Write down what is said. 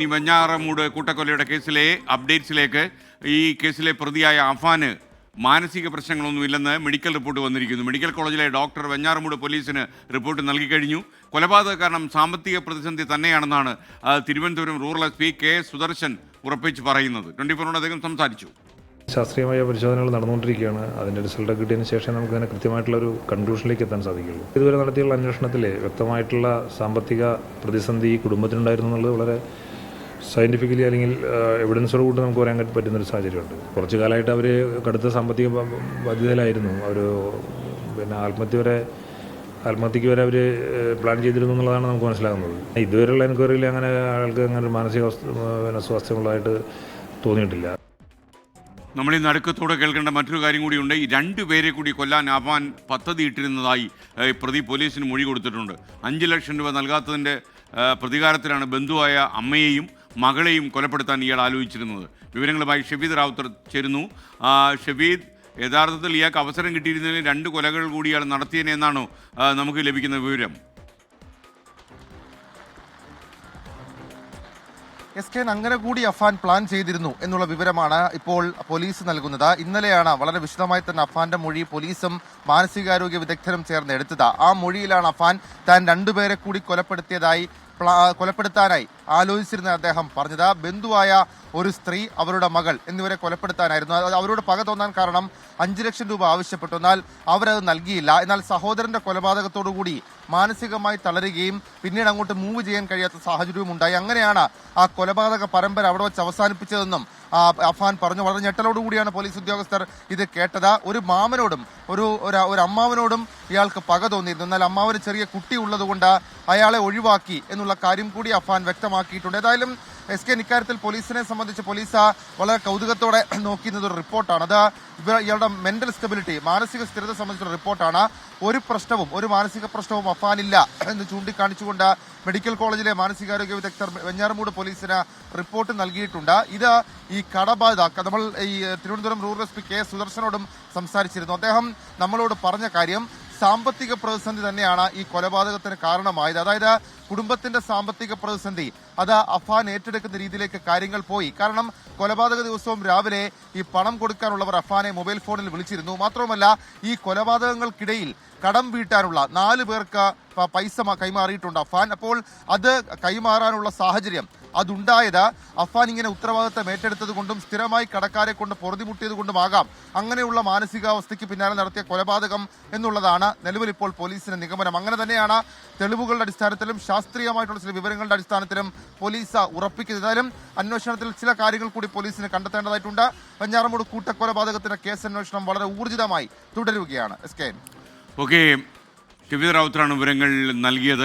ഈ വെഞ്ഞാറമൂട് കൂട്ടക്കൊലയുടെ കേസിലെ അപ്ഡേറ്റ്സിലേക്ക് ഈ കേസിലെ പ്രതിയായ അഫാന് മാനസിക പ്രശ്നങ്ങളൊന്നുമില്ലെന്ന് മെഡിക്കൽ റിപ്പോർട്ട് വന്നിരിക്കുന്നു. മെഡിക്കൽ കോളേജിലെ ഡോക്ടർ വെഞ്ഞാറമൂട് പോലീസിന് റിപ്പോർട്ട് നൽകി കഴിഞ്ഞു. കൊലപാതക കാരണം സാമ്പത്തിക പ്രതിസന്ധി തന്നെയാണെന്നാണ് Thiruvananthapuram rural S P K Sudarshan ഉറപ്പിച്ച് പറയുന്നത്. 24 അദ്ദേഹം സംസാരിച്ചു. ശാസ്ത്രീയമായ പരിശോധനകൾ നടന്നുകൊണ്ടിരിക്കുകയാണ്. അതിൻ്റെ റിസൾട്ട് കിട്ടിയതിന് ശേഷം നമുക്ക് അതിനെ കൃത്യമായിട്ടുള്ളൊരു കൺക്ലൂഷനിലേക്ക് എത്താൻ സാധിക്കുള്ളൂ. ഇതുവരെ നടത്തിയുള്ള അന്വേഷണത്തിൽ വ്യക്തമായിട്ടുള്ള സാമ്പത്തിക പ്രതിസന്ധി കുടുംബത്തിനുണ്ടായിരുന്നു എന്നുള്ളത് വളരെ സയൻറ്റിഫിക്കലി അല്ലെങ്കിൽ എവിഡൻസോട് കൂടി നമുക്ക് പറയാൻ പറ്റുന്നൊരു സാഹചര്യമുണ്ട്. കുറച്ച് കാലമായിട്ട് അവർ കടുത്ത സാമ്പത്തിക ബാധ്യതയിലായിരുന്നു. അവർ പിന്നെ ആത്മഹത്യക്ക് വരെ അവർ പ്ലാൻ ചെയ്തിരുന്നു എന്നുള്ളതാണ് നമുക്ക് മനസ്സിലാകുന്നത്. ഇതുവരെയുള്ള എൻക്വയറിയിൽ അങ്ങനെ ആൾക്ക് അങ്ങനെ ഒരു മാനസിക സ്വാസ്ഥ്യമുള്ളതായിട്ട് തോന്നിയിട്ടില്ല. നമ്മൾ ഈ നടുക്കത്തോടെ കേൾക്കേണ്ട മറ്റൊരു കാര്യം കൂടിയുണ്ട്. ഈ 2 പേരെ കൂടി കൊല്ലാൻ അഫാൻ പദ്ധതി ഇട്ടിരുന്നതായി പ്രതി പോലീസിന് മൊഴി കൊടുത്തിട്ടുണ്ട്. 5 ലക്ഷം രൂപ നൽകാത്തതിൻ്റെ പ്രതികാരത്തിലാണ് ബന്ധുവായ അമ്മയെയും മകളെയും കൊലപ്പെടുത്താൻ ഇയാൾ ആലോചിച്ചിരുന്നത്. വിവരങ്ങളുമായി ഷെഫീദ് റാവുത്തർ ചേരുന്നു. ഷെഫീദ്, യഥാർത്ഥത്തിൽ ഇയാൾക്ക് അവസരം കിട്ടിയിരുന്നതിൽ 2 കൊലകൾ കൂടി ഇയാൾ നടത്തിയതെന്നാണോ നമുക്ക് ലഭിക്കുന്ന വിവരം? എസ് അങ്ങനെ കൂടി അഫാൻ പ്ലാൻ ചെയ്തിരുന്നു എന്നുള്ള വിവരമാണ് ഇപ്പോൾ പോലീസ് നൽകുന്നത്. ഇന്നലെയാണ് വളരെ വിശദമായി തന്നെ അഫാന്റെ മൊഴി പോലീസും മാനസികാരോഗ്യ വിദഗ്ധരും ചേർന്ന് എടുത്തത്. ആ മൊഴിയിലാണ് അഫാൻ താൻ 2 പേരെ കൂടി കൊലപ്പെടുത്താനായി ആലോചിച്ചിരുന്ന അദ്ദേഹം പറഞ്ഞത്. ബന്ധുവായ ഒരു സ്ത്രീ, അവരുടെ മകൾ എന്നിവരെ കൊലപ്പെടുത്താനായിരുന്നു. അവരോട് പക തോന്നാൻ കാരണം 5 ലക്ഷം രൂപ ആവശ്യപ്പെട്ടു. എന്നാൽ അവരത് നൽകിയില്ല. എന്നാൽ സഹോദരന്റെ കൊലപാതകത്തോടുകൂടി മാനസികമായി തളരുകയും പിന്നീട് അങ്ങോട്ട് മൂവ് ചെയ്യാൻ കഴിയാത്ത സാഹചര്യവും ഉണ്ടായി. അങ്ങനെയാണ് ആ കൊലപാതക പരമ്പര അവിടെ വെച്ച് അവസാനിപ്പിച്ചതെന്നും അഫാൻ പറഞ്ഞു. വളരെ ഞെട്ടലോടുകൂടിയാണ് പോലീസ് ഉദ്യോഗസ്ഥർ ഇത് കേട്ടത്. ഒരു മാമനോടും ഒരു അമ്മാവനോടും ഇയാൾക്ക് പക തോന്നിയിരുന്നു. എന്നാൽ അമ്മാവന് ചെറിയ കുട്ടി ഉള്ളതുകൊണ്ട് അയാളെ ഒഴിവാക്കി എന്നുള്ള കാര്യം കൂടി അഫാൻ വ്യക്തമാക്കിയിട്ടുണ്ട്. ഏതായാലും ഇക്കാര്യത്തിൽ പോലീസിനെ സംബന്ധിച്ച് പോലീസ് വളരെ കൗതുകത്തോടെ നോക്കിയിരുന്നത് ഒരു റിപ്പോർട്ടാണ്. അത് ഇയാളുടെ മെന്റൽ സ്റ്റെബിലിറ്റി, മാനസിക സ്ഥിരത സംബന്ധിച്ചുള്ള റിപ്പോർട്ടാണ്. ഒരു മാനസിക പ്രശ്നവും അഫാനില്ല എന്ന് ചൂണ്ടിക്കാണിച്ചുകൊണ്ട് മെഡിക്കൽ കോളേജിലെ മാനസികാരോഗ്യ വിദഗ്ധർ വെഞ്ഞാറമൂട് പോലീസിന് റിപ്പോർട്ട് നൽകിയിട്ടുണ്ട്. ഇത് ഈ കടബാധിത നമ്മൾ ഈ Thiruvananthapuram rural S P K സുദർശനോടും സംസാരിച്ചിരുന്നു. അദ്ദേഹം നമ്മളോട് പറഞ്ഞ കാര്യം സാമ്പത്തിക പ്രതിസന്ധി തന്നെയാണ് ഈ കൊലപാതകത്തിന് കാരണമായത്. അതായത് കുടുംബത്തിന്റെ സാമ്പത്തിക പ്രതിസന്ധി അത് അഫാൻ ഏറ്റെടുക്കുന്ന രീതിയിലേക്ക് കാര്യങ്ങൾ പോയി. കാരണം കൊലപാതക ദിവസവും രാവിലെ ഈ പണം കൊടുക്കാനുള്ളവർ അഫാനെ മൊബൈൽ ഫോണിൽ വിളിച്ചിരുന്നു. മാത്രവുമല്ല, ഈ കൊലപാതകങ്ങൾക്കിടയിൽ കടം വീട്ടാനുള്ള 4 പേർക്ക് പൈസ കൈമാറിയിട്ടുണ്ട് അഫാൻ. അപ്പോൾ അത് കൈമാറാനുള്ള സാഹചര്യം അതുണ്ടായത് അഫാൻ ഇങ്ങനെ ഉത്തരവാദിത്തം ഏറ്റെടുത്തത് കൊണ്ടും സ്ഥിരമായി കടക്കാരെ കൊണ്ട് പൊറുതിമുട്ടിയത് കൊണ്ടുമാകാം അങ്ങനെയുള്ള മാനസികാവസ്ഥയ്ക്ക് പിന്നാലെ നടത്തിയ കൊലപാതകം എന്നുള്ളതാണ് നിലവിൽ ഇപ്പോൾ പോലീസിന്റെ നിഗമനം. അങ്ങനെ തന്നെയാണ് തെളിവുകളുടെ അടിസ്ഥാനത്തിലും ശാസ്ത്രീയമായിട്ടുള്ള ചില വിവരങ്ങളുടെ അടിസ്ഥാനത്തിലും പോലീസ് ഉറപ്പിക്കുന്നത്. ഏതായാലും അന്വേഷണത്തിൽ ചില കാര്യങ്ങൾ കൂടി പോലീസിന് കണ്ടെത്തേണ്ടതായിട്ടുണ്ട്. വെഞ്ഞാറമൂട് കൂട്ടക്കൊലപാതകത്തിന്റെ കേസന്വേഷണം വളരെ ഊർജിതമായി തുടരുകയാണ്. ഓക്കെ, ഷെഫീദ് റാവുത്തറാണ് വിവരങ്ങൾ നൽകിയത്.